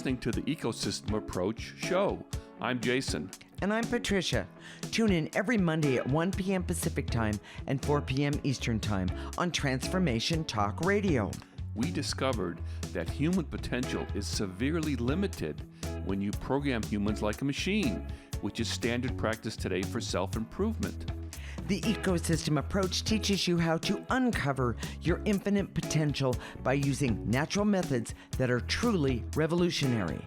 listening to the Ecosystem Approach show. I'm Jason. And I'm Patricia. Tune in every Monday at 1 p.m. Pacific Time and 4 p.m. Eastern Time on Transformation Talk Radio. We discovered that human potential is severely limited when you program humans like a machine, which is standard practice today for self-improvement. The Ecosystem Approach teaches you how to uncover your infinite potential by using natural methods that are truly revolutionary.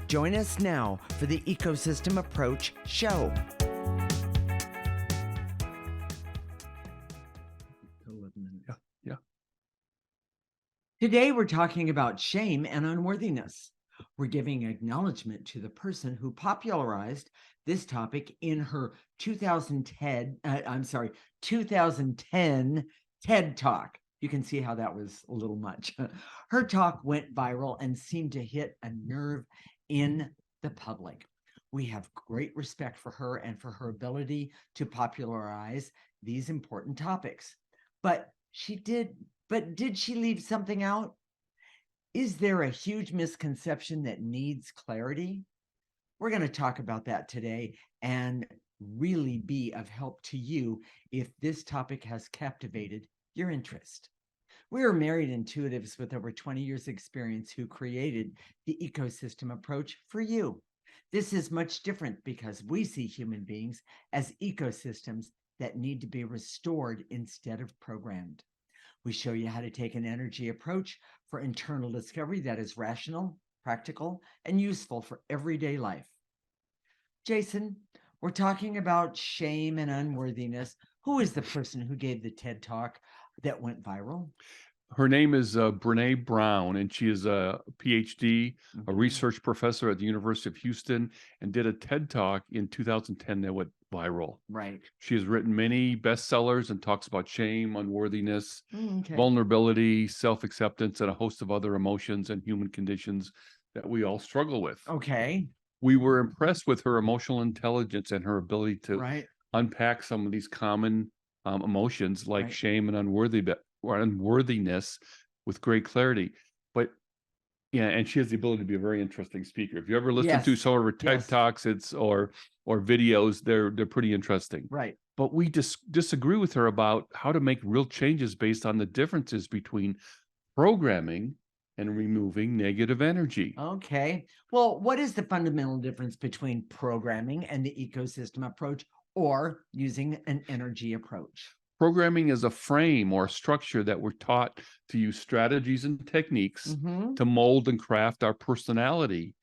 Join us now for the Ecosystem Approach show. Yeah. Today we're talking about shame and unworthiness. We're giving acknowledgement to the person who popularized this topic in her 2010 TED Talk. You can see how that was a little much. Her talk went viral and seemed to hit a nerve in the public. We have great respect for her and for her ability to popularize these important topics. But did she leave something out? Is there a huge misconception that needs clarity? We're going to talk about that today and really be of help to you if this topic has captivated your interest. We are married intuitives with over 20 years experience who created the Ecosystem Approach for you. This is much different because we see human beings as ecosystems that need to be restored instead of programmed. We show you how to take an energy approach for internal discovery that is rational, practical, and useful for everyday life. Jason, we're talking about shame and unworthiness. Who is the person who gave the TED Talk that went viral? Her name is Brene Brown, and she is a PhD, a research professor at the University of Houston, and did a TED Talk in 2010 that went viral. Right. She has written many bestsellers and talks about shame, unworthiness, Okay. vulnerability, self-acceptance, and a host of other emotions and human conditions that we all struggle with. Okay. We were impressed with her emotional intelligence and her ability to unpack some of these common emotions like shame and unworthiness with great clarity. But yeah, and she has the ability to be a very interesting speaker. If you ever listen to some of her TED Talks, or videos, they're pretty interesting. Right. But we disagree with her about how to make real changes based on the differences between programming and removing negative energy. Okay. Well, what is the fundamental difference between programming and the ecosystem approach or using an energy approach? Programming is a frame or a structure that we're taught to use strategies and techniques to mold and craft our personality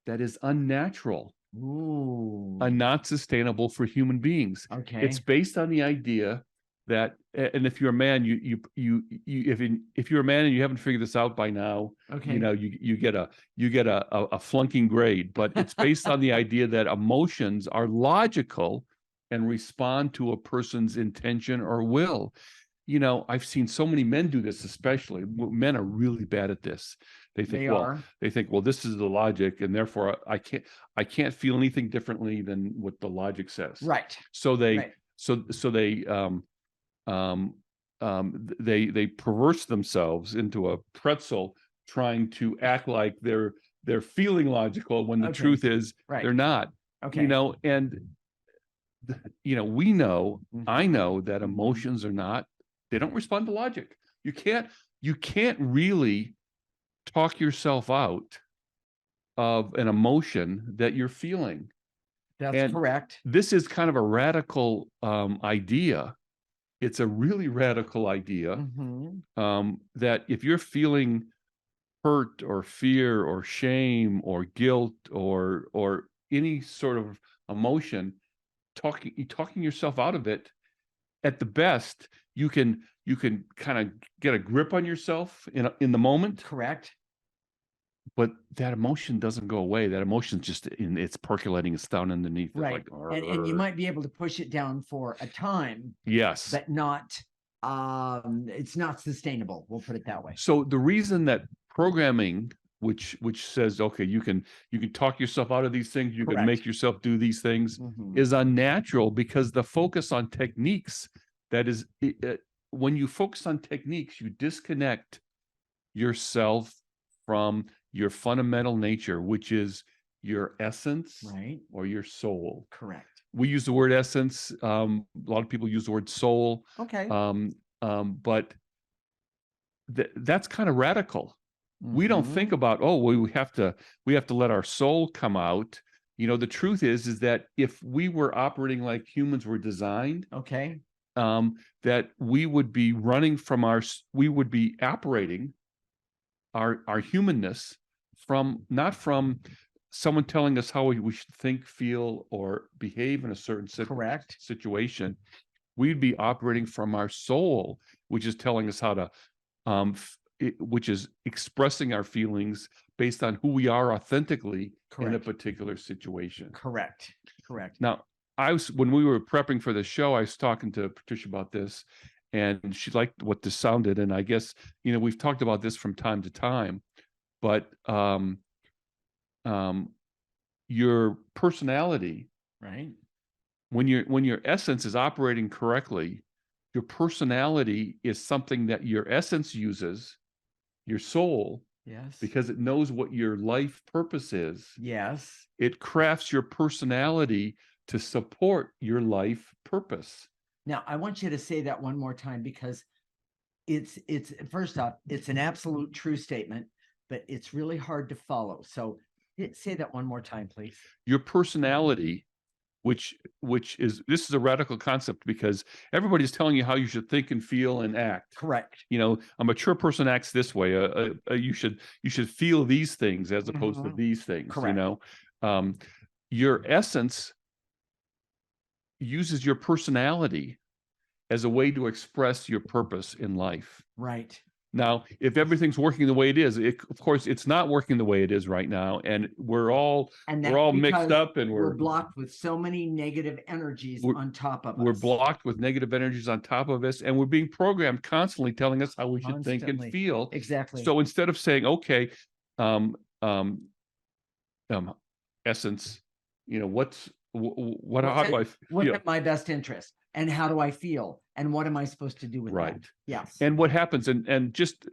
that is unnatural and not sustainable for human beings. Okay. It's based on the idea that, and if you're a man, if you're a man and you haven't figured this out by now, you get a flunking grade. But it's based on the idea that emotions are logical and respond to a person's intention or will. I've seen so many men do this, especially men are really bad at this. They think, well, this is the logic, and therefore I can't feel anything differently than what the logic says. Right. So they they perverse themselves into a pretzel, trying to act like they're feeling logical when the truth is they're not. Okay. We know, I know that emotions they don't respond to logic. You can't really talk yourself out of an emotion that you're feeling. That's correct. This is kind of a radical idea. It's a really radical idea that if you're feeling hurt or fear or shame or guilt or any sort of emotion, talking yourself out of it, at the best, you can kind of get a grip on yourself in the moment. Correct. But that emotion doesn't go away. That emotion's just it's percolating. It's down underneath. Right. Like, and you might be able to push it down for a time. Yes. But not, it's not sustainable. We'll put it that way. So the reason that programming, which says, okay, you can talk yourself out of these things, you can make yourself do these things, is unnatural, because the focus on techniques, that is, when you focus on techniques, you disconnect yourself from your fundamental nature, which is your essence Right. or your soul. Correct. We use the word essence. A lot of people use the word soul. Okay. But that's kind of radical. We don't think Mhm. about, oh, well, we have to let our soul come out. The truth is that if we were operating like humans were designed, Okay. that we would be we would be operating our humanness not from someone telling us how we should think, feel, or behave in a certain Correct. situation. We'd be operating from our soul, which is telling us how to, which is expressing our feelings based on who we are authentically in a Correct. particular situation. Correct. Correct. Now, when we were prepping for the show, I was talking to Patricia about this, and she liked what this sounded. And I guess, we've talked about this from time to time, but your personality, Right. when your essence is operating correctly, your personality is something that your essence uses, your soul, Yes. because it knows what your life purpose is. Yes. It crafts your personality to support your life purpose. Now, I want you to say that one more time, because it's first off, it's an absolute true statement, but it's really hard to follow. So say that one more time, please. Your personality, which this is a radical concept, because everybody's telling you how you should think and feel and act. Correct. A mature person acts this way. You should feel these things as opposed to Mhm. these things. Correct. Your essence uses your personality as a way to express your purpose in life. Right. Now, if everything's working the way it is, of course, it's not working the way it is right now, and we're all mixed because up, and we're blocked with so many negative energies on top of we're us. blocked with negative energies on top of us, and we're being programmed constantly, telling us how we should think and Constantly. feel. Exactly. So instead of saying, okay, essence, how do I What's feel? in my best interest, and how do I feel, and what am I supposed to do with Right. that? Yes. And what happens, and just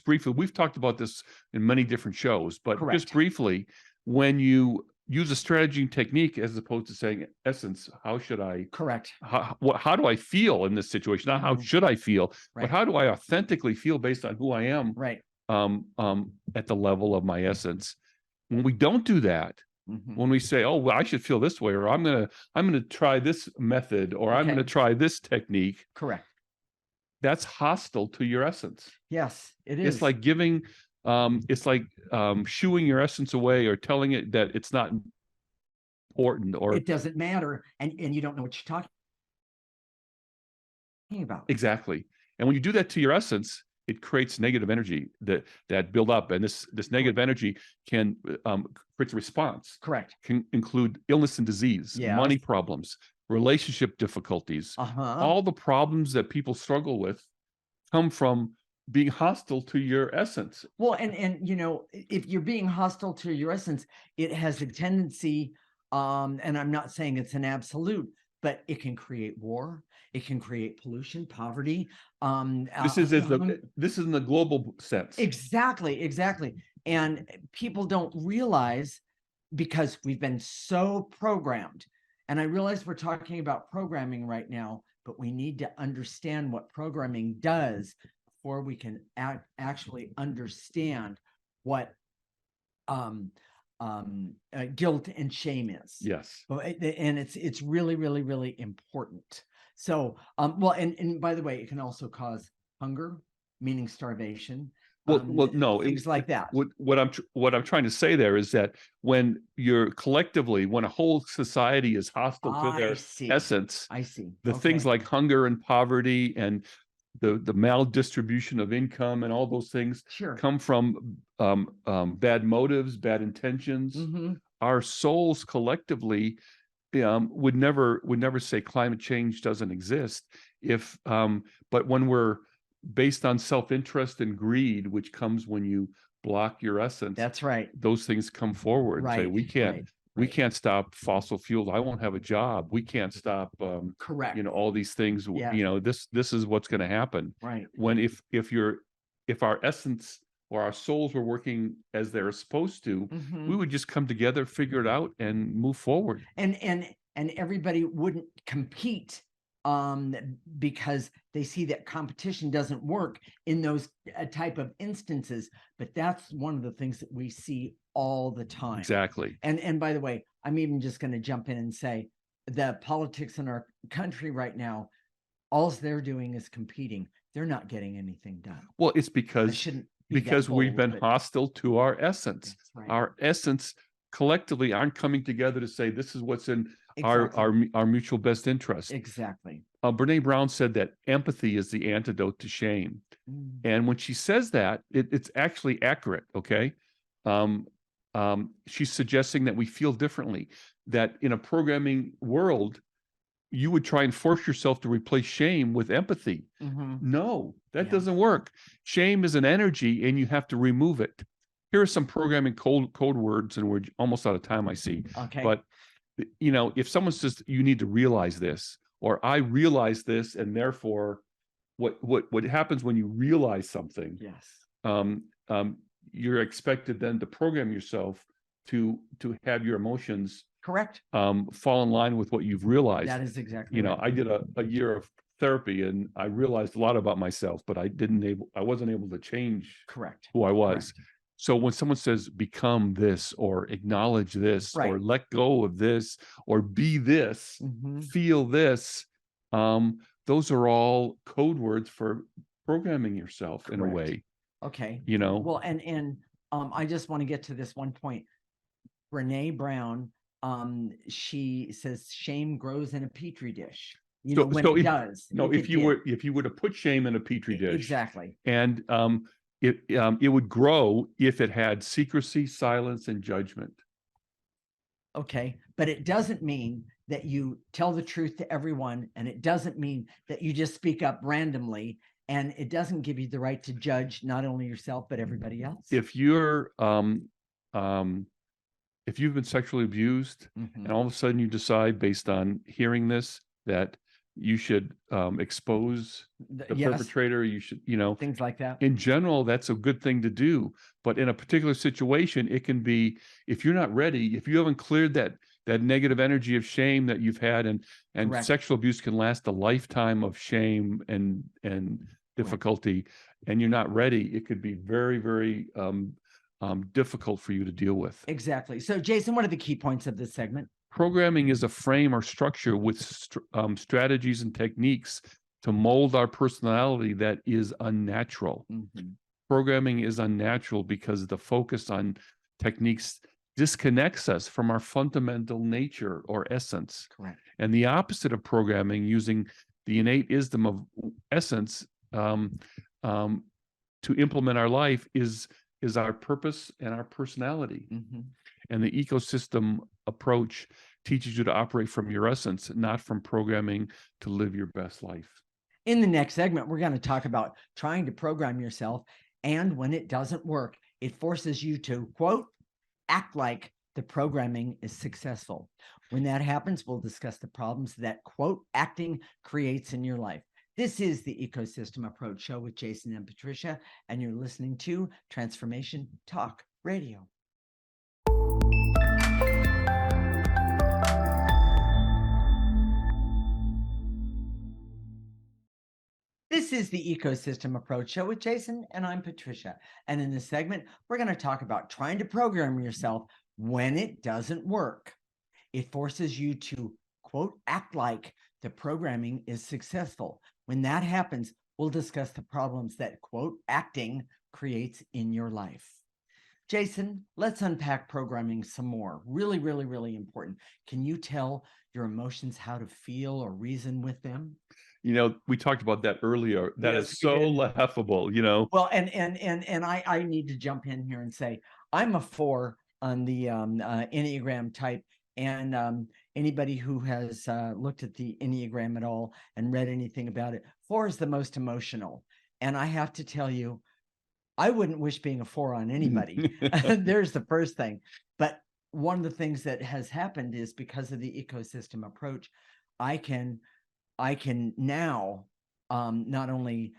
briefly, we've talked about this in many different shows, but Correct. just briefly, when you use a strategy and technique as opposed to saying, essence, how should I? Correct. How do I feel in this situation? Not how should I feel, Right. but how do I authentically feel based on who I am? Right. At the level of my essence. When we don't do that, when we say, oh, well, I should feel this way, or I'm gonna try this method, or I'm gonna try this technique. Correct. That's hostile to your essence. Yes, it is. It's like giving, shooing your essence away, or telling it that it's not important, or it doesn't matter, and you don't know what you're talking about. Exactly. And when you do that to your essence, it creates negative energy that build up, and this negative energy can create a response. Correct. Can include illness and disease, money problems, relationship difficulties. All the problems that people struggle with come from being hostile to your essence. Well, and if you're being hostile to your essence, it has a tendency, and I'm not saying it's an absolute, but it can create war. It can create pollution, poverty. This is in the global sense. Exactly. And people don't realize, because we've been so programmed. And I realize we're talking about programming right now, but we need to understand what programming does before we can actually understand what guilt and shame is. Yes. And it's really, really, really important. So, well, and by the way, it can also cause hunger, meaning starvation. Well, no, things like that. What I'm trying to say there is that when a whole society is hostile to their essence, I see. The things like hunger and poverty and the maldistribution of income and all those things come from bad motives, bad intentions. Our souls collectively would never say climate change doesn't exist, but when we're based on self-interest and greed, which comes when you block your essence, that's right, those things come forward and say, we can't stop fossil fuels. I won't have a job. We can't stop correct, all these things. This is what's going to happen. Right. When if our essence or our souls were working as they're supposed to, Mhm. we would just come together, figure it out, and move forward. And everybody wouldn't compete because they see that competition doesn't work in those type of instances. But that's one of the things that we see all the time. Exactly. And by the way, I'm even just going to jump in and say the politics in our country right now, all they're doing is competing. They're not getting anything done. Well, it's I because shouldn't be that we've bold, been but hostile to our essence. that's right. Our essence collectively aren't coming together to say this is what's in Exactly. our mutual best interest. Exactly. Brene Brown said that empathy is the antidote to shame. Mm. And when she says that, it's actually accurate. Okay. She's suggesting that we feel differently, that in a programming world, you would try and force yourself to replace shame with empathy. Mhm. No, that Yeah. doesn't work. Shame is an energy and you have to remove it. Here are some programming code words, and we're almost out of time, I see. Okay. But, you know, if someone says you need to realize this, or I realize this, and therefore what happens when you realize something, Yes. you're expected then to program yourself to have your emotions Correct. fall in line with what you've realized. That is exactly You know, right. I did a year of therapy and I realized a lot about myself, but I wasn't able to change Correct. who I was. Correct. So when someone says become this, or acknowledge this, or Right. let go of this, or be this, Mhm. feel this, those are all code words for programming yourself in a Correct. way, Okay. you know. Well, and I just want to get to this one point. Brene Brown, she says shame grows in a petri dish. You know, when it does. No, if you were to put shame in a petri dish, exactly, and it would grow if it had secrecy, silence, and judgment. okay, but it doesn't mean that you tell the truth to everyone, and it doesn't mean that you just speak up randomly, and it doesn't give you the right to judge not only yourself but everybody else. If you're if you've been sexually abused, Mhm. and all of a sudden you decide, based on hearing this, that you should expose the Yes, perpetrator, you should, you know, things like that. in general, that's a good thing to do. But in a particular situation, it can be, if you're not ready, if you haven't cleared that negative energy of shame that you've had, and Correct. sexual abuse can last a lifetime of shame and difficulty, and you're not ready, it could be very, very difficult for you to deal with. Exactly. So, Jason, what are the key points of this segment? Programming is a frame or structure with strategies and techniques to mold our personality that is unnatural. Mhm. Programming is unnatural because the focus on techniques disconnects us from our fundamental nature or essence. Correct. And the opposite of programming, using the innate wisdom of essence to implement our life, is our purpose and our personality. Mhm. And the ecosystem approach teaches you to operate from your essence, not from programming to live your best life. In the next segment, we're going to talk about trying to program yourself. And when it doesn't work, it forces you to, quote, act like the programming is successful. When that happens, we'll discuss the problems that, quote, acting creates in your life. This is the Ecosystem Approach Show with Jason and Patricia, and you're listening to Transformation Talk Radio. This is the Ecosystem Approach Show with Jason, and I'm Patricia. And in this segment, we're going to talk about trying to program yourself when it doesn't work. It forces you to, quote, act like the programming is successful. When that happens, we'll discuss the problems that, quote, acting creates in your life. Jason, let's unpack programming some more. Really, really, really important. Can you tell your emotions how to feel or reason with them? You know, we talked about that earlier. That Yes, is so laughable, you know. Well, and I need to jump in here and say I'm a 4 on the Enneagram type, and anybody who has looked at the Enneagram at all and read anything about it, 4 is the most emotional. And I have to tell you, I wouldn't wish being a 4 on anybody. There's the first thing. But one of the things that has happened is because of the ecosystem approach, I can now not only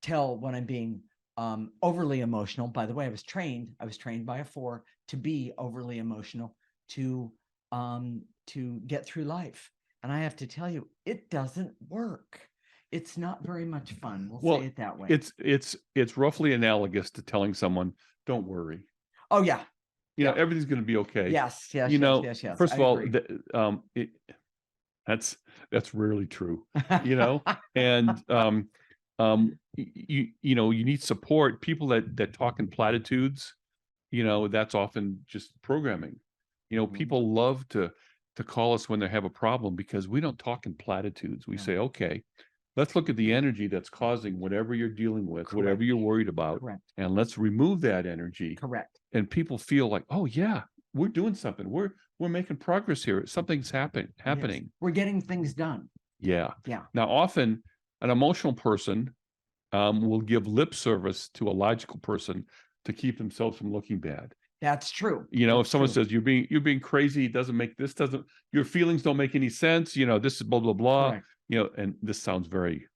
tell when I'm being overly emotional. By the way, I was trained by a 4 to be overly emotional to get through life. And I have to tell you, it doesn't work. It's not very much fun. We'll say it that way. It's roughly analogous to telling someone, don't worry. Oh yeah. You know, everything's going to be okay. Yes. Yes. First of all, that's rarely true, you know, and you need support. People that talk in platitudes, you know, that's often just programming. You know, people love to call us when they have a problem because we don't talk in platitudes. We say, okay, let's look at the energy that's causing whatever you're dealing with, whatever you're worried about, and let's remove that energy. Correct. And people feel like, oh yeah, we're doing something. We're making progress here. Something's happening. Yes. We're getting things done. Yeah. Yeah. Now, often an emotional person will give lip service to a logical person to keep themselves from looking bad. That's true. You know, That's if someone true. says you're being crazy, your feelings don't make any sense. You know, this is blah blah blah. Correct. You know, and this sounds very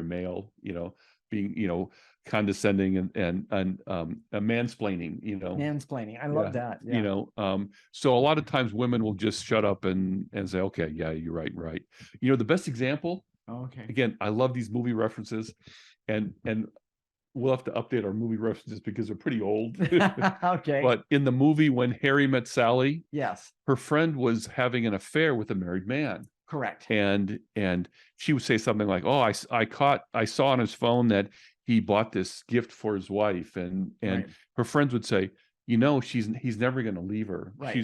male. You know, being condescending and mansplaining. You know, mansplaining. I love that. Yeah. You know, so a lot of times women will just shut up and say, okay, yeah, you're right. You know, the best example. Okay. Again, I love these movie references, and we'll have to update our movie references because they're pretty old. Okay. But in the movie When Harry Met Sally, yes, her friend was having an affair with a married man. Correct. And she would say something like, "Oh, I saw on his phone that he bought this gift for his wife," and her friends would say, "You know, he's never going to leave her. Right.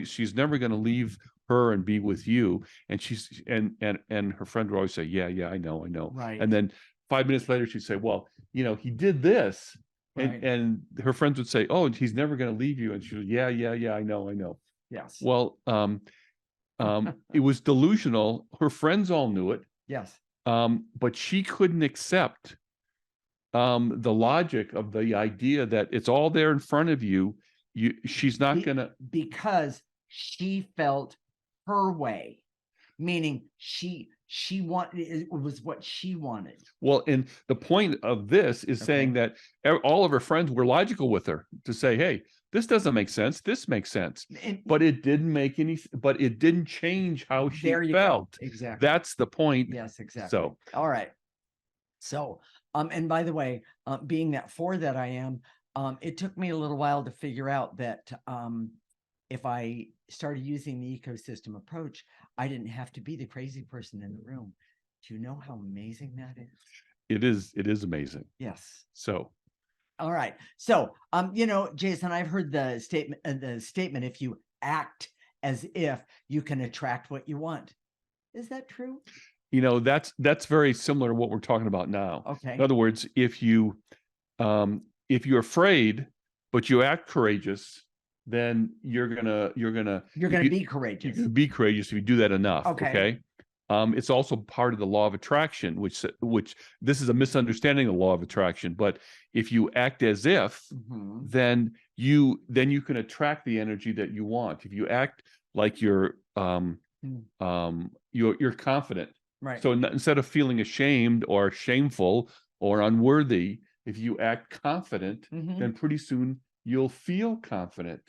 She's never going to leave her and be with you." And she's and her friend would always say, "Yeah, I know." Right. And then 5 minutes later, she'd say, "Well, you know, he did this." And her friends would say, "Oh, he's never going to leave you." And she would, "Yeah, I know." Yes. Well, it was delusional. Her friends all knew it. Yes. But she couldn't accept the logic of the idea that it's all there in front of you. She's not gonna, because she felt her way, meaning she wanted, it was what she wanted. Well, and the point of this is saying that all of her friends were logical with her to say, hey, this doesn't make sense. This makes sense. But it didn't change how she felt. Exactly. That's the point. Yes, exactly. So, all right. So, and by the way, being that 4 that I am, it took me a little while to figure out that if I started using the ecosystem approach, I didn't have to be the crazy person in the room. Do you know how amazing that is? It is amazing. Yes. So, all right. So, you know, Jason, I've heard the statement, if you act as if, you can attract what you want. Is that true? You know, that's very similar to what we're talking about now. Okay. In other words, if you're afraid, but you act courageous, then you're gonna be courageous. You're gonna be courageous if you do that enough. Okay. It's also part of the law of attraction, which this is a misunderstanding of the law of attraction. But if you act as if, then you can attract the energy that you want. If you act like you're confident. Right. So instead of feeling ashamed or shameful or unworthy, if you act confident, then pretty soon you'll feel confident.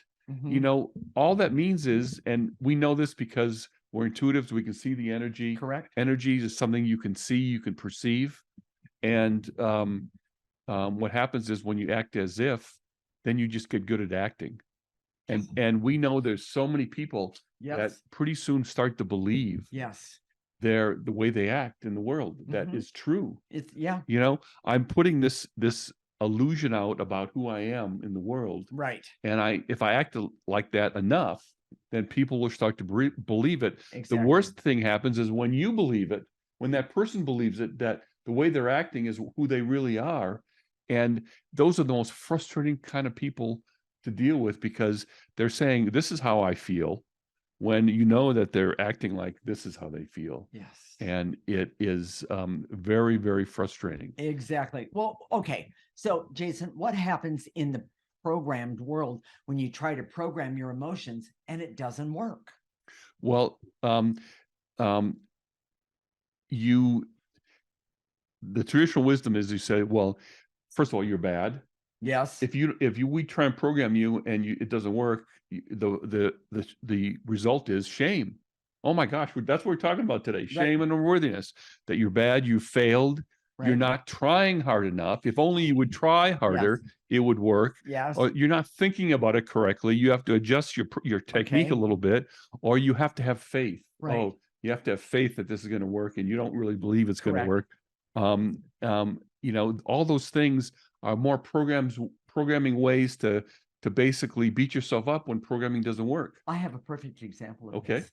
You know, all that means is, and we know this because we're intuitives, we can see the energy. Correct. Energy is something you can see, you can perceive. And what happens is when you act as if, then you just get good at acting. And we know there's so many people that pretty soon start to believe the way they act in the world that is true. It's you know, I'm putting this illusion out about who I am in the world, right? And if I act like that enough, then people will start to believe it. Exactly. The worst thing happens is when you believe it, when that person believes it, that the way they're acting is who they really are. And those are the most frustrating kind of people to deal with, because they're saying, this is how I feel, when you know that they're acting like this is how they feel. Yes. And it is very, very frustrating. Exactly. Well, okay. So, Jason, what happens in the programmed world when you try to program your emotions and it doesn't work? Well, the traditional wisdom is, you say, well, first of all, you're bad. Yes. If we try and program you and it doesn't work, the result is shame. Oh my gosh, that's what we're talking about today. Shame Right. and unworthiness, that you're bad, you failed, you're Right. not trying hard enough. If only you would try harder, it would work. Yes. Or you're not thinking about it correctly. You have to adjust your technique a little bit, or you have to have faith. Right. Oh, you have to have faith that this is going to work, and you don't really believe it's going to Correct. work. You know, all those things are more programming ways to basically beat yourself up when programming doesn't work. I have a perfect example of Okay. this.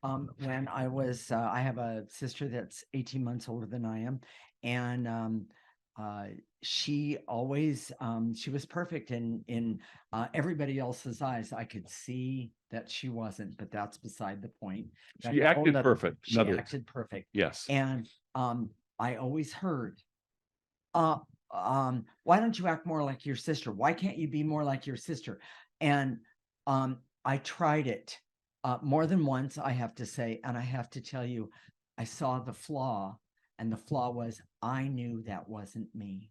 When I was, I have a sister that's 18 months older than I am, and she always, she was perfect in everybody else's eyes. I could see that she wasn't, but that's beside the point. She acted perfect. She acted perfect. Yes. And I always heard, why don't you act more like your sister? Why can't you be more like your sister? And I tried it more than once, I have to say, and I have to tell you, I saw the flaw, and the flaw was I knew that wasn't me.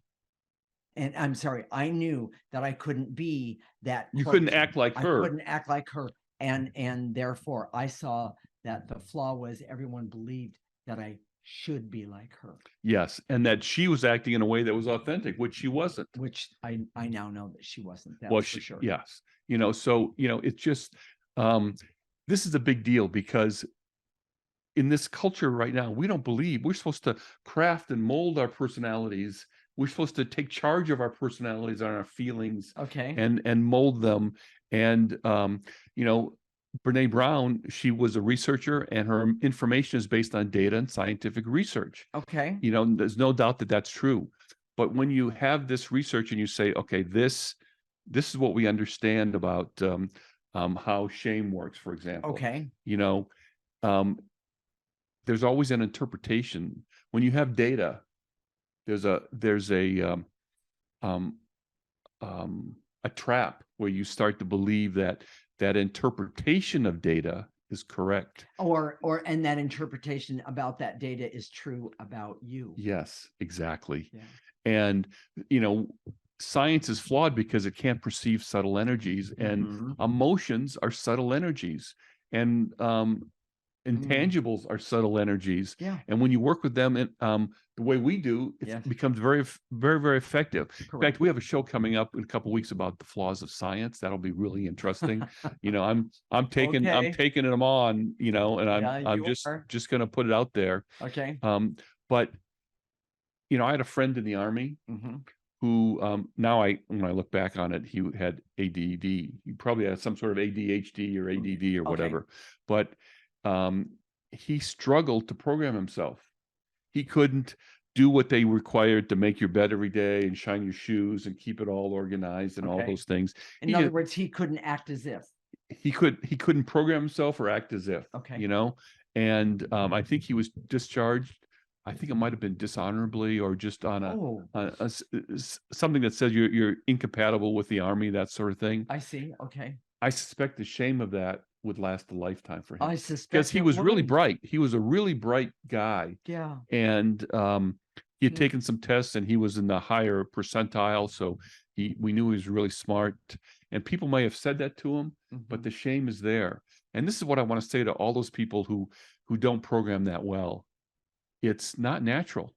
And I'm sorry, I knew that I couldn't be that. You couldn't act like her. I couldn't act like her. And therefore I saw that the flaw was everyone believed that I should be like her. Yes, and that she was acting in a way that was authentic, which she wasn't. Which I now know that she wasn't. That's for sure. Yes. You know, so, you know, it's just, this is a big deal, because in this culture right now, we don't believe we're supposed to craft and mold our personalities. We're supposed to take charge of our personalities and our feelings, Okay. and mold them. And, you know, Brene Brown, she was a researcher, and her information is based on data and scientific research. Okay. You know, there's no doubt that that's true. But when you have this research and you say, okay, this is what we understand about how shame works, for example. Okay. You know, there's always an interpretation. When you have data, there's a trap where you start to believe that interpretation of data is correct. And that interpretation about that data is true about you. Yes, exactly. Yeah. And, you know, science is flawed because it can't perceive subtle energies, and emotions are subtle energies, and intangibles are subtle energies. Yeah. And when you work with them the way we do, it becomes very, very, very effective. Correct. In fact, we have a show coming up in a couple of weeks about the flaws of science. That'll be really interesting. You know, I'm taking them on, you know, and I'm just going to put it out there. Okay. But, you know, I had a friend in the Army who now when I look back on it, he had ADD. He probably had some sort of ADHD or ADD or whatever. But he struggled to program himself. He couldn't do what they required to make your bed every day and shine your shoes and keep it all organized and all those things. In other words, he couldn't act as if. He couldn't program himself or act as if. Okay. You know, and I think he was discharged. I think it might have been dishonorably, or just on something that says you're incompatible with the Army, that sort of thing. I see. Okay. I suspect the shame of that would last a lifetime for him. I suspect, because he was really bright. He was a really bright guy. Yeah. And he had taken some tests, and he was in the higher percentile. So we knew he was really smart. And people may have said that to him, but the shame is there. And this is what I want to say to all those people who don't program that well. It's not natural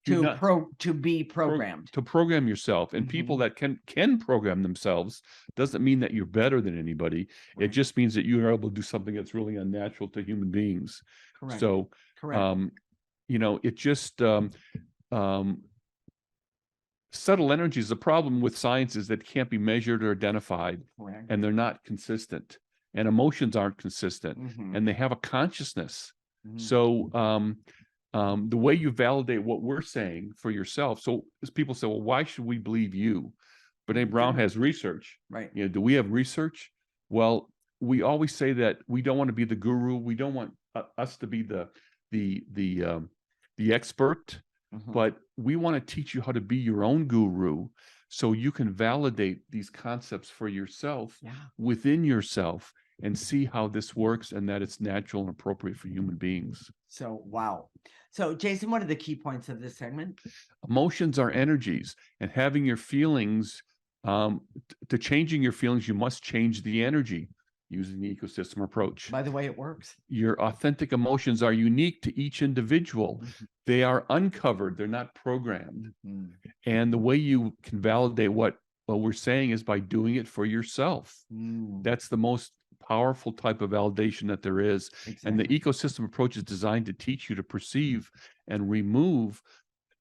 to be programmed. To program yourself. And people that can program themselves doesn't mean that you're better than anybody. Right. It just means that you are able to do something that's really unnatural to human beings. Correct. So, you know, it just subtle energies. The problem with science is that it can't be measured or identified. Correct. And they're not consistent, and emotions aren't consistent, and they have a consciousness. So the way you validate what we're saying for yourself. So as people say, well, why should we believe you? Brene Brown has research. Right. You know, do we have research? Well, we always say that we don't want to be the guru. We don't want us to be the expert, but we want to teach you how to be your own guru, so you can validate these concepts for yourself within yourself, and see how this works and that it's natural and appropriate for human beings. So, wow. So, Jason, what are the key points of this segment? Emotions are energies, and having your feelings, to changing your feelings, you must change the energy using the ecosystem approach. By the way, it works. Your authentic emotions are unique to each individual. They are uncovered, they're not programmed. And the way you can validate what we're saying is by doing it for yourself. That's the most powerful type of validation that there is. Exactly. And the ecosystem approach is designed to teach you to perceive and remove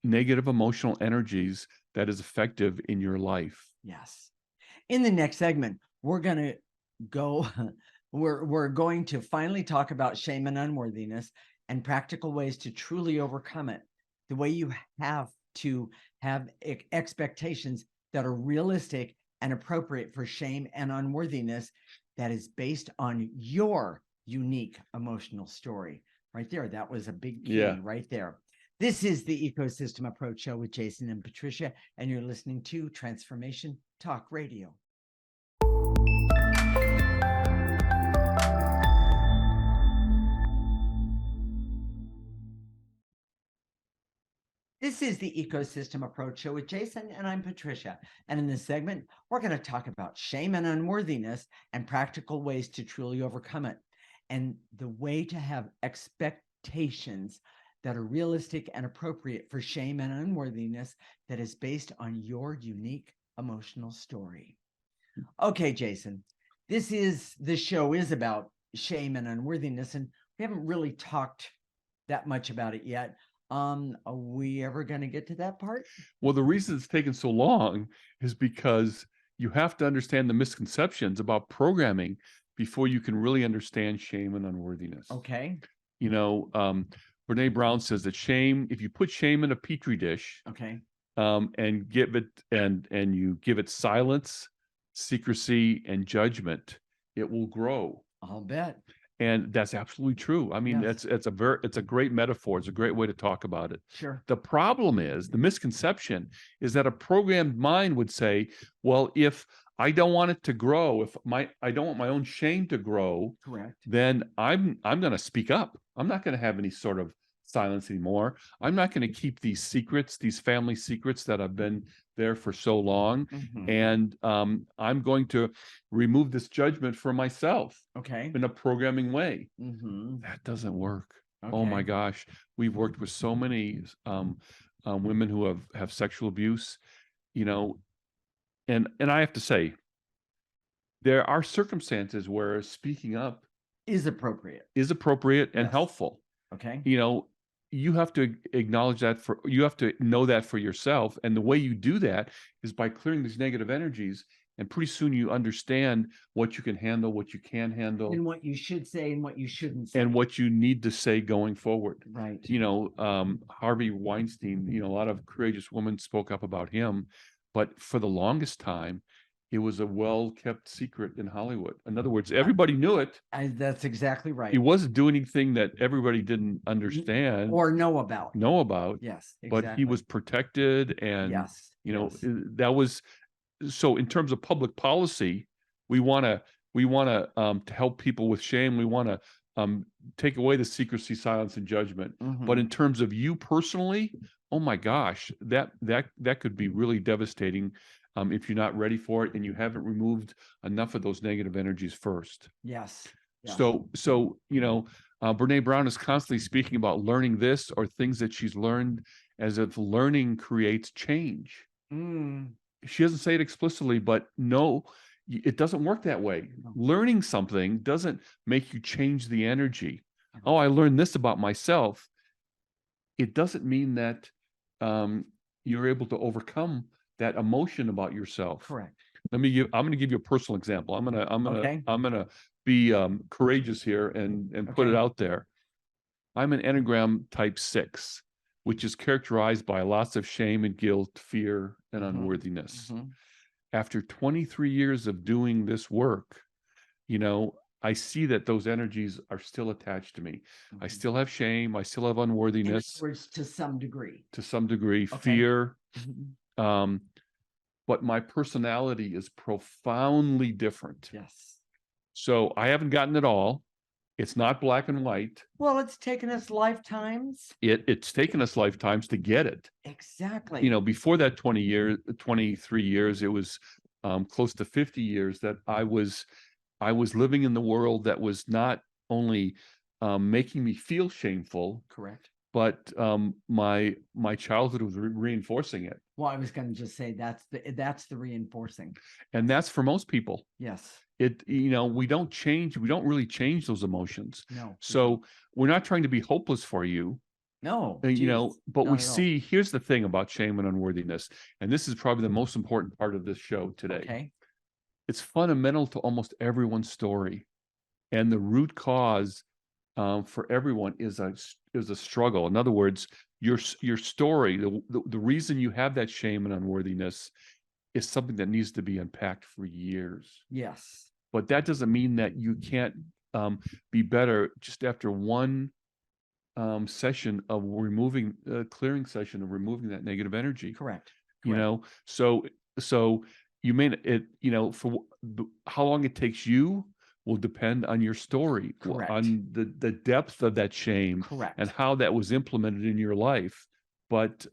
negative emotional energies that is effective in your life. Yes. In the next segment, we're going to go, we're going to finally talk about shame and unworthiness and practical ways to truly overcome it. The way you have to have expectations that are realistic and appropriate for shame and unworthiness that is based on your unique emotional story. Right there. That was a big key right there. This is the Ecosystem Approach Show with Jason and Patricia, and you're listening to Transformation Talk Radio. This is the Ecosystem Approach Show with Jason, and I'm Patricia. And in this segment, we're going to talk about shame and unworthiness and practical ways to truly overcome it. And the way to have expectations that are realistic and appropriate for shame and unworthiness that is based on your unique emotional story. Okay, Jason, the show is about shame and unworthiness, and we haven't really talked that much about it yet. Are we ever going to get to that part? Well, the reason it's taken so long is because you have to understand the misconceptions about programming before you can really understand shame and unworthiness. Okay. You know, Brene Brown says that shame, if you put shame in a petri dish, okay, and give it and you give it silence, secrecy, and judgment, it will grow. I'll bet. And that's absolutely true. I mean, Yes. it's a great metaphor. It's a great way to talk about it. Sure. The problem is, the misconception is that a programmed mind would say, well, if I don't want it to grow, if I don't want my own shame to grow, correct, then I'm going to speak up. I'm not going to have any sort of silence anymore. I'm not going to keep these secrets, these family secrets that have been there for so long. And I'm going to remove this judgment for myself. Okay. In a programming way. That doesn't work. Okay. Oh my gosh. We've worked with so many women who have sexual abuse, you know, and I have to say, there are circumstances where speaking up is appropriate and yes. helpful. Okay. You know, you have to acknowledge that you have to know that for yourself. And the way you do that is by clearing these negative energies. And pretty soon you understand what you can handle, what you can't handle. And what you should say and what you shouldn't say. And what you need to say going forward. Right. You know, Harvey Weinstein, you know, a lot of courageous women spoke up about him. But for the longest time, it was a well-kept secret in Hollywood. In other words, everybody knew it. That's exactly right. He wasn't doing anything that everybody didn't understand. Or know about. Yes, exactly. But he was protected and, yes. you know, that was... So in terms of public policy, we want to help people with shame. We want to take away the secrecy, silence, and judgment. But in terms of you personally, oh my gosh, that could be really devastating if you're not ready for it and you haven't removed enough of those negative energies first. Yes. So you know, Brene Brown is constantly speaking about learning this or things that she's learned, as if learning creates change. She doesn't say it explicitly, but no, it doesn't work that way. Learning something doesn't make you change the energy. Oh, I learned this about myself. It doesn't mean that you're able to overcome that emotion about yourself. Correct. I'm going to give you a personal example. I'm going to be courageous here and put it out there. I'm an Enneagram type 6. Which is characterized by lots of shame and guilt, fear, and unworthiness. After 23 years of doing this work, you know, I see that those energies are still attached to me. I still have shame. I still have unworthiness. In other words, to some degree. Fear. But my personality is profoundly different. Yes. So I haven't gotten it all. It's not black and white. Well, it's taken us lifetimes. It's taken us lifetimes to get it. Exactly. Before that 23 years, it was close to 50 years that I was living in the world that was not only making me feel shameful, Correct. but my childhood was reinforcing it. Well, I was going to just say that's the reinforcing. And that's for most people. Yes. We don't really change those emotions. No. So we're not trying to be hopeless for you. No. But we see, here's the thing about shame and unworthiness, and this is probably the most important part of this show today. Okay. It's fundamental to almost everyone's story, and the root cause for everyone is a struggle. In other words, your story, the reason you have that shame and unworthiness is something that needs to be unpacked for years. Yes. But that doesn't mean that you can't be better just after one session of clearing session of removing that negative energy. Correct. So you may for how long it takes you will depend on your story. Correct. On the depth of that shame. Correct. And how that was implemented in your life. But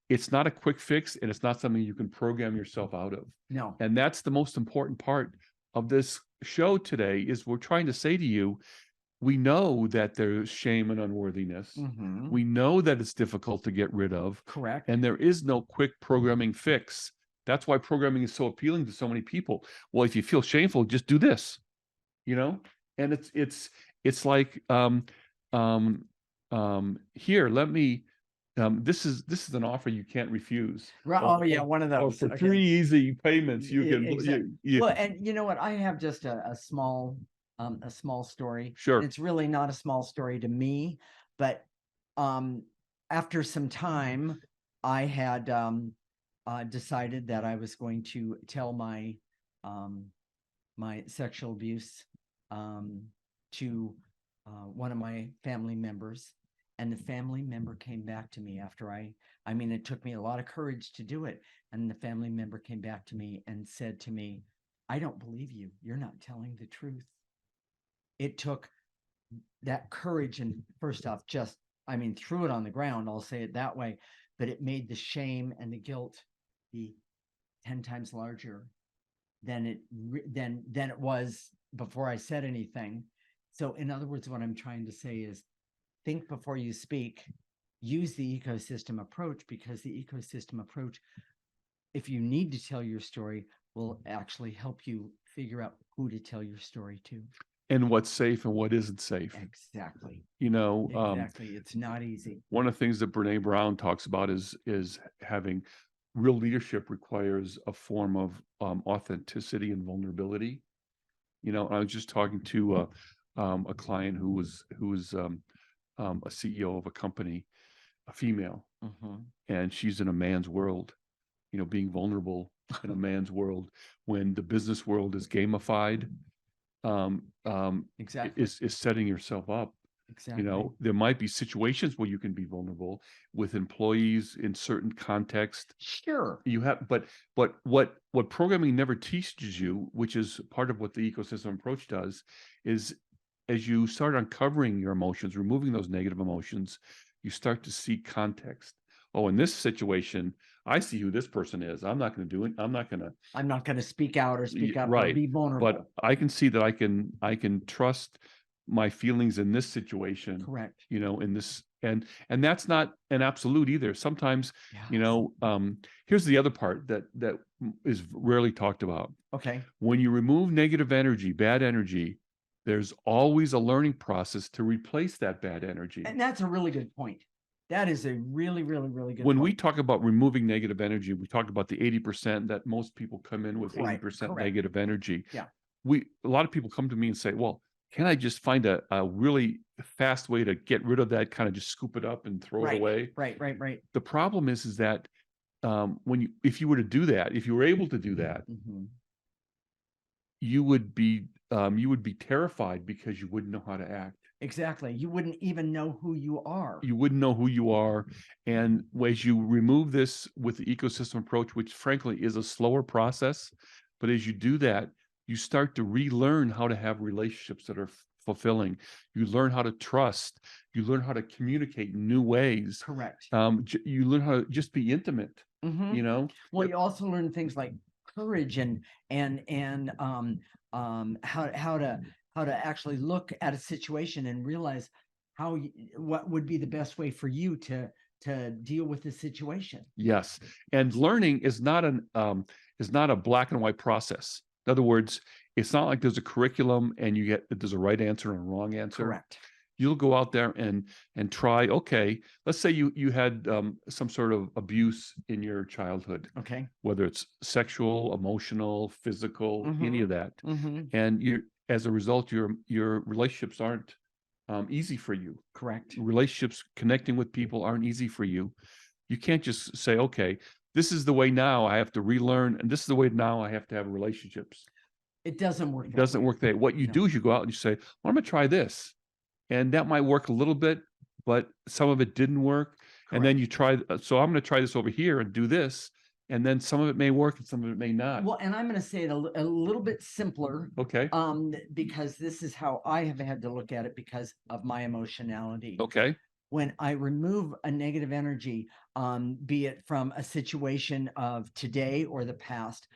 it's not a quick fix, and it's not something you can program yourself out of. No. And that's the most important part of this show today, is we're trying to say to you, we know that there's shame and unworthiness. Mm-hmm. We know that it's difficult to get rid of. Correct. And there is no quick programming fix. That's why programming is so appealing to so many people. Well, if you feel shameful, just do this, and it's like, here, let me, this is an offer you can't refuse. Oh yeah, one of those. For 3 easy payments, you can. Exactly. Well, and you know what? I have just a small story. Sure. It's really not a small story to me, but after some time, I had decided that I was going to tell my my sexual abuse to one of my family members. And the family member came back to me after I mean, it took me a lot of courage to do it. And the family member came back to me and said to me, "I don't believe you. You're not telling the truth." It took that courage, and first off, threw it on the ground. I'll say it that way, but it made the shame and the guilt be 10 times larger than it was before I said anything. So in other words, what I'm trying to say is, think before you speak. Use the ecosystem approach, because the ecosystem approach, if you need to tell your story, will actually help you figure out who to tell your story to. And what's safe and what isn't safe. Exactly. Exactly. It's not easy. One of the things that Brene Brown talks about is having real leadership requires a form of authenticity and vulnerability. I was just talking to a client who was a CEO of a company, a female, and she's in a man's world. Being vulnerable in a man's world when the business world is gamified, exactly, is setting yourself up. Exactly. There might be situations where you can be vulnerable with employees in certain context. Sure. But what programming never teaches you, which is part of what the ecosystem approach does, is as you start uncovering your emotions, removing those negative emotions, you start to see context. Oh, in this situation, I see who this person is. I'm not going to do it. I'm not going to speak out or speak up right, or be vulnerable. But I can see that I can trust my feelings in this situation. Correct. In this, and that's not an absolute either. Sometimes, here's the other part that is rarely talked about. Okay. When you remove negative energy, bad energy, there's always a learning process to replace that bad energy. And that's a really good point. That is a really, really, really good When point. we talk about removing negative energy, we talk about the 80% that most people come in with. Right. 80% Correct. negative energy. Yeah. A lot of people come to me and say, well, can I just find a really fast way to get rid of that, kind of just scoop it up and throw it away? Right. The problem is that if you were to do that, if you were able to do that, you would be terrified because you wouldn't know how to act. Exactly. You wouldn't even know who you are. You wouldn't know who you are. And as you remove this with the ecosystem approach, which frankly is a slower process, but as you do that, you start to relearn how to have relationships that are fulfilling. You learn how to trust. You learn how to communicate in new ways. Correct. You learn how to just be intimate. Mhm. You know, Well, you also learn things like courage and how to actually look at a situation and realize what would be the best way for you to deal with the situation. yes. And learning is not a black and white process. In other words, it's not like there's a curriculum and there's a right answer and a wrong answer. Correct. You'll go out there and try. Okay, let's say you had some sort of abuse in your childhood. Okay. Whether it's sexual, emotional, physical, any of that, and as a result, your relationships aren't easy for you. Correct. Relationships, connecting with people aren't easy for you. You can't just say, okay, this is the way now I have to relearn, and this is the way now I have to have relationships. It doesn't work. It doesn't work that way. What you do is you go out and you say, well, I'm going to try this. And that might work a little bit, but some of it didn't work. Correct. And then you try, so I'm going to try this over here and do this. And then some of it may work and some of it may not. Well, and I'm going to say it a little bit simpler. Okay. Because this is how I have had to look at it because of my emotionality. Okay. When I remove a negative energy, be it from a situation of today or the past,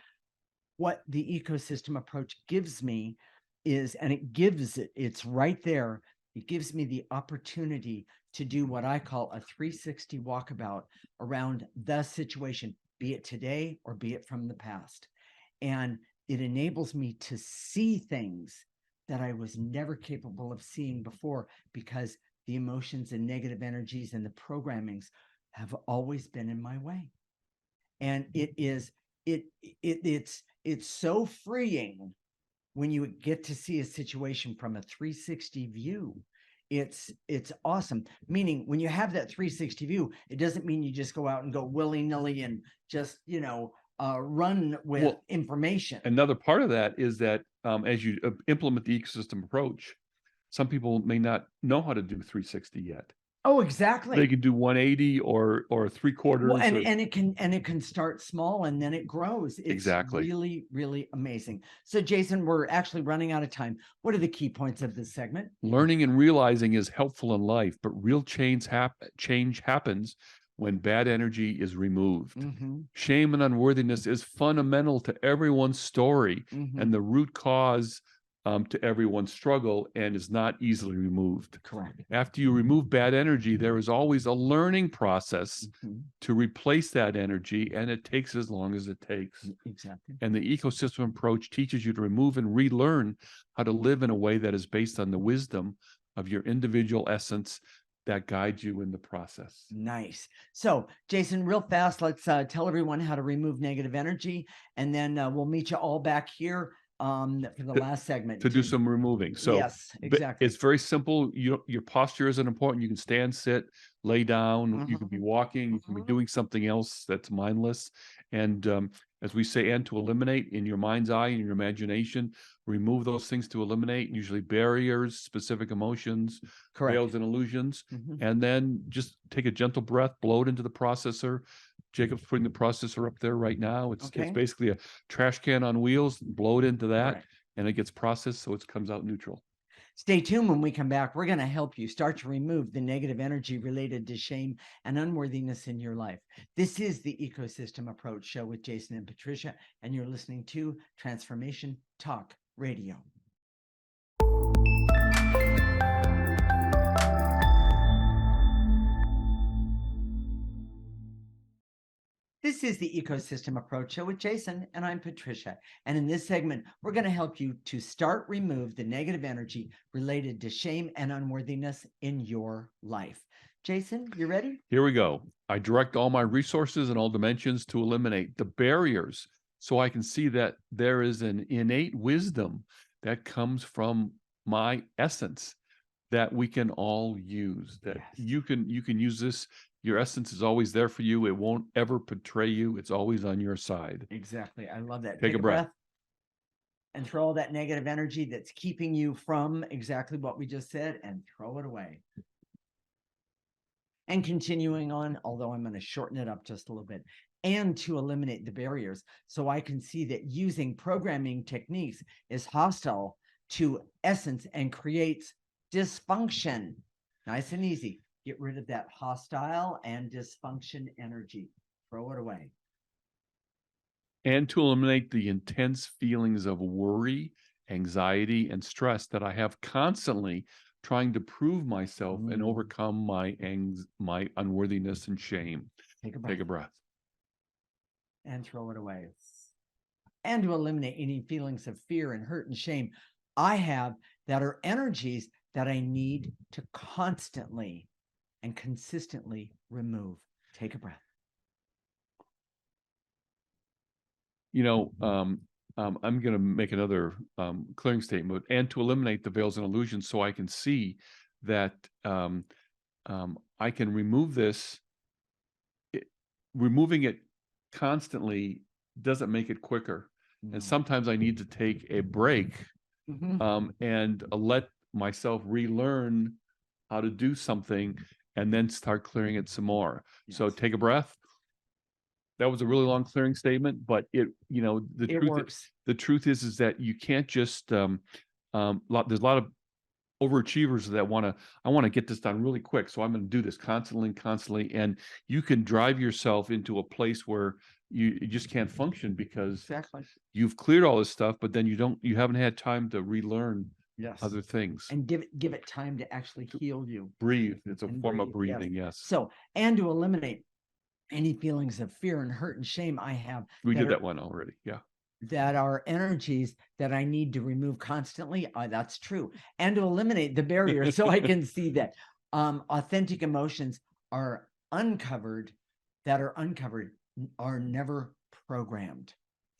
what the ecosystem approach gives me is, and it's right there. It gives me the opportunity to do what I call a 360 walkabout around the situation, be it today or be it from the past. And it enables me to see things that I was never capable of seeing before, because the emotions and negative energies and the programmings have always been in my way. And it's so freeing when you get to see a situation from a 360 view. It's awesome. Meaning, when you have that 360 view, it doesn't mean you just go out and go willy-nilly and just, run with information. Another part of that is that as you implement the ecosystem approach, some people may not know how to do 360 yet. Oh, exactly. They can do 180 or 3/4. Well, and it can start small and then it grows. It's exactly really, really amazing. So, Jason, we're actually running out of time. What are the key points of this segment? Learning and realizing is helpful in life, but real change happens when bad energy is removed. Shame and unworthiness is fundamental to everyone's story and the root cause to everyone's struggle, and is not easily removed. Correct. After you remove bad energy, there is always a learning process to replace that energy, and it takes as long as it takes. Exactly. And the ecosystem approach teaches you to remove and relearn how to live in a way that is based on the wisdom of your individual essence that guides you in the process. Nice. So, Jason, real fast, let's tell everyone how to remove negative energy, and then we'll meet you all back here for the last segment to do some removing. So yes, exactly. It's very simple. Your posture isn't important. You can stand, sit, lay down. You can be walking. You can be doing something else that's mindless. And as we say, and to eliminate in your mind's eye and your imagination, remove those things to eliminate, usually barriers, specific emotions, veils and illusions. And then just take a gentle breath, blow it into the processor. Jacob's putting the processor up there right now. It's basically a trash can on wheels. Blow it into that, and it gets processed, so it comes out neutral. Stay tuned. When we come back, we're going to help you start to remove the negative energy related to shame and unworthiness in your life. This is the Ecosystem Approach Show with Jason and Patricia, and you're listening to Transformation Talk Radio. This is the Ecosystem Approach Show with Jason, and I'm Patricia. And in this segment, we're going to help you to start remove the negative energy related to shame and unworthiness in your life. Jason, you ready? Here we go. I direct all my resources in all dimensions to eliminate the barriers, so I can see that there is an innate wisdom that comes from my essence that we can all use. That you can use this. Your essence is always there for you. It won't ever betray you. It's always on your side. Exactly. I love that. Take a breath. And throw all that negative energy that's keeping you from exactly what we just said, and throw it away. And continuing on, although I'm going to shorten it up just a little bit. and to eliminate the barriers so I can see that using programming techniques is hostile to essence and creates dysfunction. Nice and easy. Get rid of that hostile and dysfunction energy. Throw it away. And to eliminate the intense feelings of worry, anxiety, and stress that I have constantly trying to prove myself and overcome my unworthiness and shame. Take a breath. Take a breath. And throw it away. And to eliminate any feelings of fear and hurt and shame I have that are energies that I need to constantly and consistently remove. Take a breath. You know, I'm going to make another clearing statement, and to eliminate the veils and illusions so I can see that I can remove this. Removing it constantly doesn't make it quicker. And sometimes I need to take a break and let myself relearn how to do something and then start clearing it some more. Yes. So take a breath. That was a really long clearing statement, but the truth is that you can't just there's a lot of overachievers that I want to get this done really quick, so I'm going to do this constantly, and you can drive yourself into a place where you just can't function because you've cleared all this stuff, but then you haven't had time to relearn other things and give it time to actually heal you. Breathe. It's a form of breathing. Yes. So, and to eliminate any feelings of fear and hurt and shame I have. We did that one already. Yeah. That are energies that I need to remove constantly. That's true. And to eliminate the barrier so I can see that authentic emotions are uncovered, are never programmed.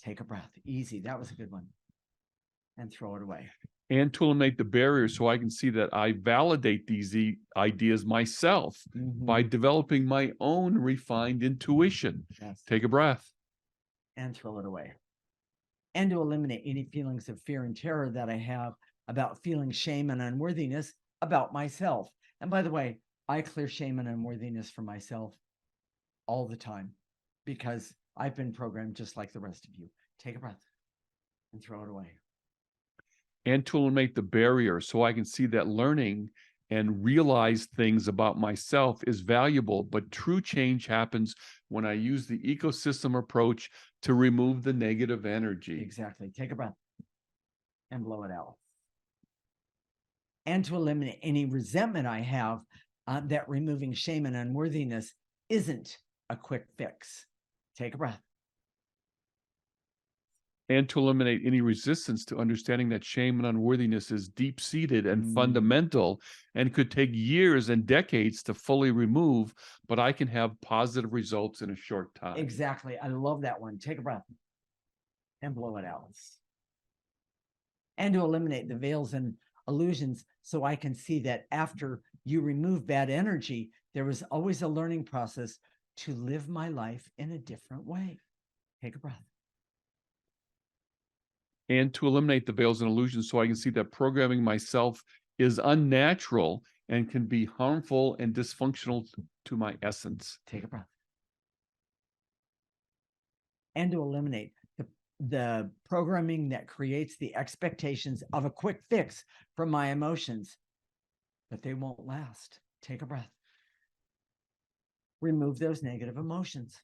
Take a breath. Easy. That was a good one. And throw it away. And to eliminate the barriers so I can see that I validate these ideas myself by developing my own refined intuition. Yes. Take a breath. And throw it away. And to eliminate any feelings of fear and terror that I have about feeling shame and unworthiness about myself. And by the way, I clear shame and unworthiness for myself all the time because I've been programmed just like the rest of you. Take a breath and throw it away. And to eliminate the barrier so I can see that learning and realize things about myself is valuable, but true change happens when I use the ecosystem approach to remove the negative energy. Exactly. Take a breath and blow it out. And to eliminate any resentment I have that removing shame and unworthiness isn't a quick fix. Take a breath. And to eliminate any resistance to understanding that shame and unworthiness is deep-seated and fundamental and could take years and decades to fully remove, but I can have positive results in a short time. Exactly. I love that one. Take a breath and blow it out. And to eliminate the veils and illusions so I can see that after you remove bad energy, there was always a learning process to live my life in a different way. Take a breath. And to eliminate the veils and illusions so I can see that programming myself is unnatural and can be harmful and dysfunctional to my essence. Take a breath. And to eliminate the programming that creates the expectations of a quick fix from my emotions, but they won't last. Take a breath. Remove those negative emotions.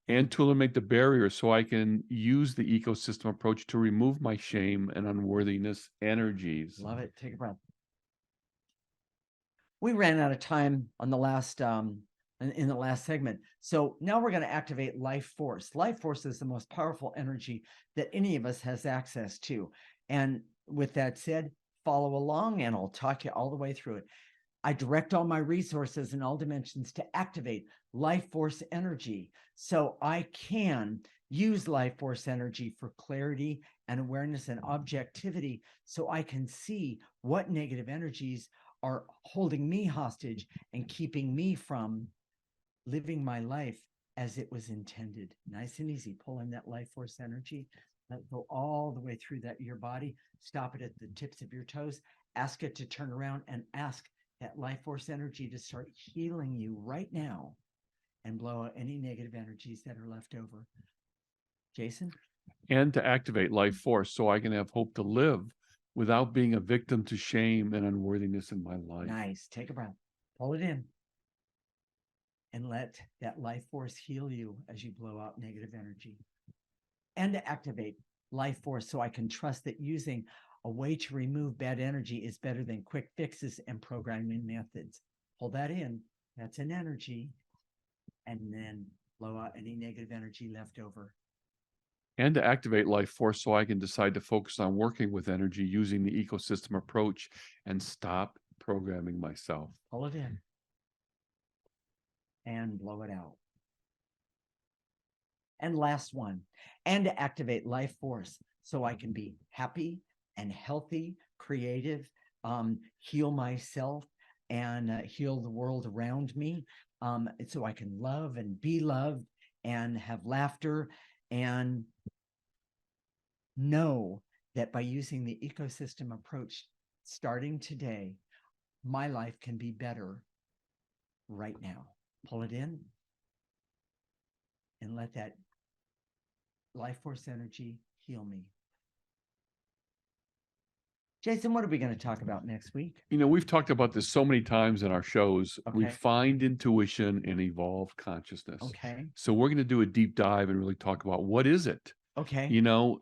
And to eliminate the barrier so I can use the ecosystem approach to remove my shame and unworthiness energies. Love it. Take a breath. We ran out of time on the last in the last segment. So now we're going to activate life force. Life force is the most powerful energy that any of us has access to. And with that said, follow along and I'll talk you all the way through it. I direct all my resources in all dimensions to activate life force energy so I can use life force energy for clarity and awareness and objectivity so I can see what negative energies are holding me hostage and keeping me from living my life as it was intended. Nice and easy. Pull in that life force energy. Let it go all the way through your body. Stop it at the tips of your toes. Ask it to turn around and ask that life force energy to start healing you right now and blow out any negative energies that are left over. Jason? And to activate life force so I can have hope to live without being a victim to shame and unworthiness in my life. Nice. Take a breath. Pull it in. And let that life force heal you as you blow out negative energy. And to activate life force so I can trust that using a way to remove bad energy is better than quick fixes and programming methods. Hold that in. That's an energy. And then blow out any negative energy left over. And to activate life force so I can decide to focus on working with energy using the ecosystem approach and stop programming myself. Pull it in. And blow it out. And last one. And to activate life force so I can be happy and healthy, creative, heal myself and heal the world around me, so I can love and be loved and have laughter and know that by using the ecosystem approach starting today, my life can be better right now. Pull it in and let that life force energy heal me. Jason, what are we going to talk about next week? You know, we've talked about this so many times in our shows. Okay. Refined intuition and evolved consciousness. Okay. So we're going to do a deep dive and really talk about what is it? Okay. You know,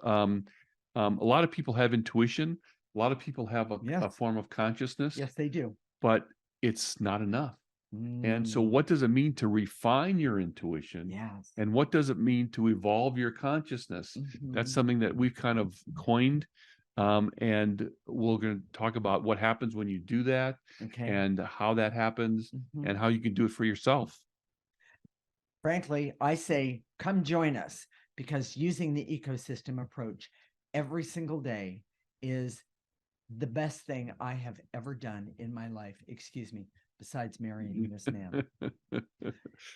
a lot of people have intuition. A lot of people have a form of consciousness. Yes, they do. But it's not enough. And so what does it mean to refine your intuition? Yes. And what does it mean to evolve your consciousness? That's something that we've kind of coined. And we're going to talk about what happens when you do that, and how that happens, and how you can do it for yourself. Frankly, I say, come join us, because using the ecosystem approach every single day is the best thing I have ever done in my life. Excuse me, besides marrying this man.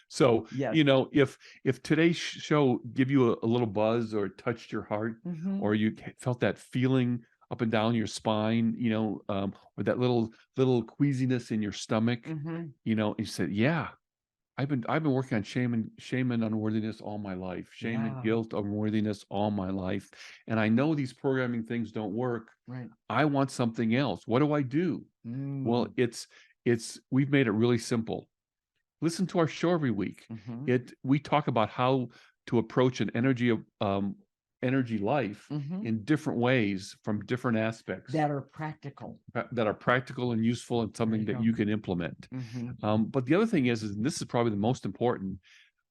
So, yes. You know, if today's show give you a little buzz or touched your heart, or you felt that feeling up and down your spine, you know, or that little queasiness in your stomach, you know, and you said, yeah, I've been working on shame and unworthiness all my life, shame and guilt, unworthiness all my life, and I know these programming things don't work. Right. I want something else. What do I do? Well, we've made it really simple. Listen to our show every week. We talk about how to approach an energy life in different ways from different aspects that are practical and useful, and something that you can implement. But the other thing is, and this is probably the most important,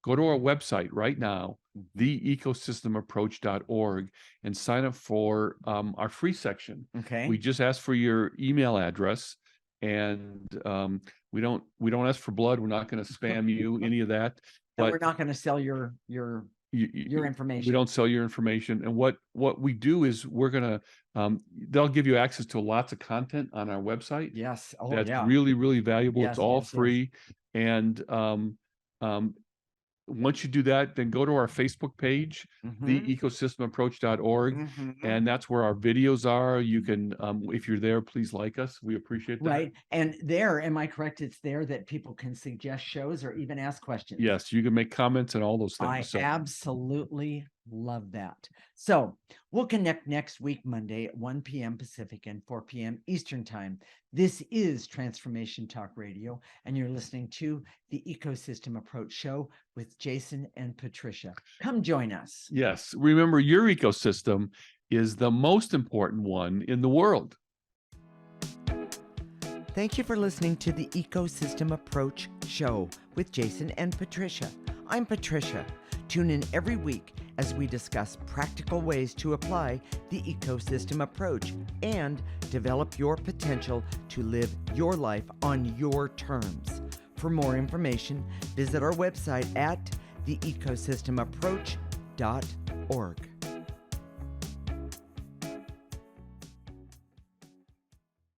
go to our website right now, theecosystemapproach.org, and sign up for our free section. We just ask for your email address, and we don't ask for blood. We're not going to spam you, any of that. But we're not going to sell your information. We don't sell your information. And what we do is we're going to, they'll give you access to lots of content on our website. Yes. That's really, really valuable. Yes, it's all free. And once you do that, then go to our Facebook page, theecosystemapproach.org, and that's where our videos are. You can, if you're there, please like us. We appreciate that. Right. And there, am I correct? It's there that people can suggest shows or even ask questions. Yes, you can make comments and all those things. I absolutely love that. So we'll connect next week, Monday at 1 p.m. Pacific and 4 p.m. Eastern Time. This is Transformation Talk Radio, and you're listening to the Ecosystem Approach Show with Jason and Patricia. Come join us. Yes. Remember, your ecosystem is the most important one in the world. Thank you for listening to the Ecosystem Approach Show with Jason and Patricia. I'm Patricia. Tune in every week as we discuss practical ways to apply the ecosystem approach and develop your potential to live your life on your terms. For more information, visit our website at theecosystemapproach.org.